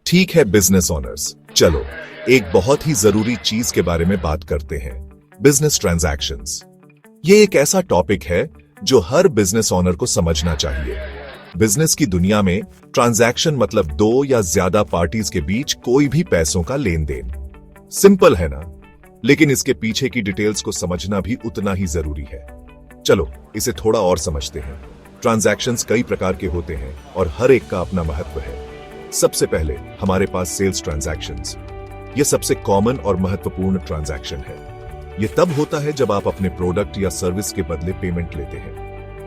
ठीक है business owners, चलो एक बहुत ही जरूरी चीज के बारे में बात करते हैं, बिजनेस ट्रांजैक्शंस। ये एक ऐसा टॉपिक है जो हर बिजनेस ओनर को समझना चाहिए। बिजनेस की दुनिया में ट्रांजैक्शन मतलब दो या ज्यादा पार्टीज के बीच कोई भी पैसों का लेन देन। सिंपल है ना? लेकिन इसके पीछे की डिटेल्स को समझना भी उतना ही जरूरी है। चलो इसे थोड़ा और समझते हैं। ट्रांजैक्शंस कई प्रकार के होते हैं और हर एक का अपना महत्व है। सबसे पहले हमारे पास सेल्स ट्रांजैक्शंस। यह सबसे कॉमन और महत्वपूर्ण ट्रांजैक्शन है। यह तब होता है जब आप अपने प्रोडक्ट या सर्विस के बदले पेमेंट लेते हैं।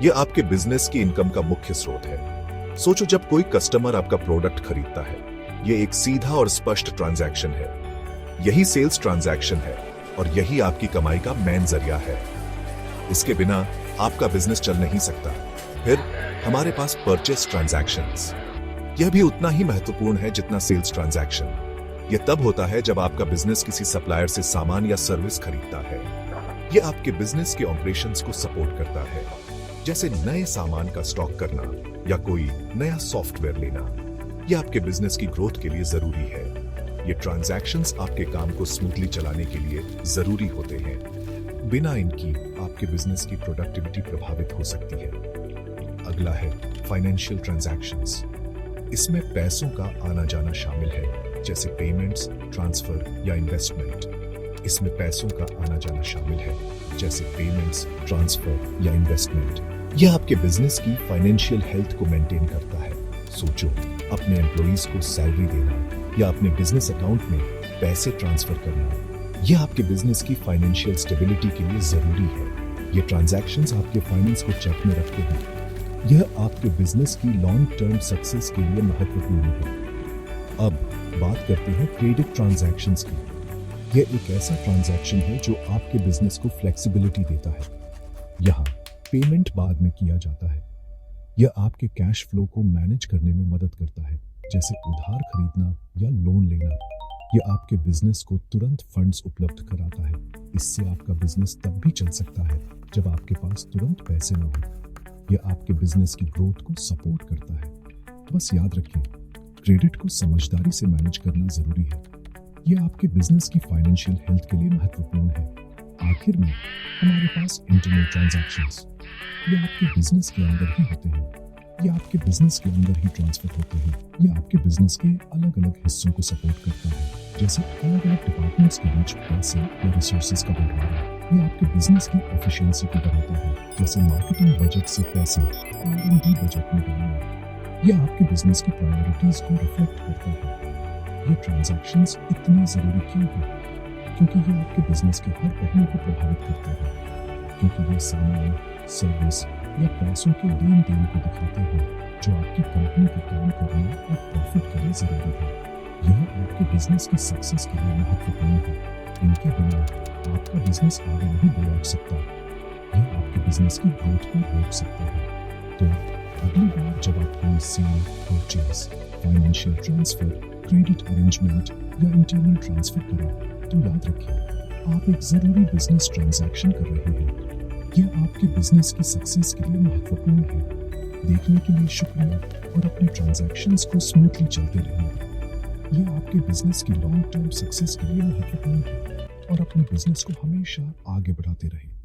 यह आपके बिजनेस की इनकम का मुख्य स्रोत है। सोचो, जब कोई कस्टमर आपका प्रोडक्ट खरीदता है, यह एक सीधा और स्पष्ट ट्रांजैक्शन है। यही सेल्स ट्रांजैक्शन है और यही आपकी कमाई का मेन जरिया है। इसके बिना आपका बिजनेस चल नहीं सकता। फिर हमारे पास परचेस ट्रांजैक्शंस। यह भी उतना ही महत्वपूर्ण है जितना सेल्स ट्रांजैक्शन। यह तब होता है जब आपका बिजनेस किसी सप्लायर से सामान या सर्विस खरीदता है। यह आपके बिजनेस के ऑपरेशंस को सपोर्ट करता है, जैसे नए सामान का स्टॉक करना या कोई नया सॉफ्टवेयर लेना। यह आपके बिजनेस की ग्रोथ के लिए जरूरी है। ये ट्रांजैक्शंस आपके काम को स्मूथली चलाने के लिए जरूरी होते हैं। बिना इनकी आपके बिजनेस की प्रोडक्टिविटी प्रभावित हो सकती है। अगला है फाइनेंशियल ट्रांजैक्शंस। इसमें पैसों का आना जाना शामिल है, जैसे पेमेंट्स, ट्रांसफर या इन्वेस्टमेंट। इसमें पैसों का आना जाना शामिल है, जैसे पेमेंट्स, ट्रांसफर या इन्वेस्टमेंट। यह आपके बिजनेस की फाइनेंशियल हेल्थ को मेंटेन करता है। सोचो, अपने एम्प्लॉइज को सैलरी देना या अपने बिजनेस अकाउंट में पैसे ट्रांसफर करना, यह आपके बिजनेस की फाइनेंशियल स्टेबिलिटी के लिए जरूरी है। ये ट्रांजैक्शंस आपके फाइनेंस को चेक में रखते हैं। यह आपके बिजनेस की लॉन्ग टर्म सक्सेस के लिए महत्वपूर्ण है। अब बात करते हैं क्रेडिट ट्रांजैक्शंस की। यह एक ऐसा ट्रांजैक्शन है जो आपके बिजनेस को फ्लेक्सिबिलिटी देता है। यहाँ पेमेंट बाद में किया जाता है। यह आपके कैश फ्लो को मैनेज करने में मदद करता है, जैसे उधार खरीदना या लोन लेना। यह आपके बिजनेस को तुरंत फंड्स उपलब्ध कराता है। इससे आपका बिजनेस तब भी चल सकता है जब आपके पास तुरंत पैसे न हो। यह आपके बिजनेस की ग्रोथ को सपोर्ट करता है। बस याद रखें, क्रेडिट को समझदारी से मैनेज करना जरूरी है। यह आपके बिजनेस की फाइनेंशियल हेल्थ के लिए महत्वपूर्ण है। आखिर में हमारे पास इंटरनल ट्रांजैक्शंस। यह आपके बिजनेस के अंदर ही होते हैं। यह आपके बिजनेस के अंदर ही ट्रांसफर होते हैं। यह आपके बिजनेस के अलग अलग हिस्सों को सपोर्ट करता है, जैसे अलग अलग डिपार्टमेंट्स के बीच पैसे या रिसोर्सेज का बंटवारा। यह आपके बिजनेस की एफिशिएंसी को बढ़ाता है, जैसे मार्केटिंग बजट से पैसे R&D बजट में डालना। यह आपके बिजनेस की प्रायोरिटीज को रिफ्लेक्ट करता है। ये ट्रांजैक्शंस इतने जरूरी क्यों हैं? क्योंकि ये आपके बिजनेस के हर पहलू को प्रभावित करते हैं। क्योंकि ये सामान, सर्विस या पैसों के लेन देन को दिखाते हैं जो आपकी कंपनी के काम करने और प्रॉफिट के लिए जरूरी है। यह आपके बिजनेस की सक्सेस के लिए महत्वपूर्ण है। इनके बिना आपका बिजनेस आगे नहीं बढ़ सकता। यह आपके बिजनेस की ग्रोथ को रोक सकता है। तो अगली बार जब आप कोई sale, purchase, financial transfer, credit arrangement या इंटरनल ट्रांसफर करें, तो याद रखें, आप एक जरूरी बिजनेस ट्रांजैक्शन कर रहे हैं। यह आपके बिजनेस की सक्सेस के लिए महत्वपूर्ण है। देखने के लिए शुक्रिया और अपने ट्रांजैक्शंस को स्मूथली चलते रहिए। यह आपके बिजनेस की लॉन्ग टर्म सक्सेस के लिए महत्वपूर्ण है और अपने बिजनेस को हमेशा आगे बढ़ाते रहिए।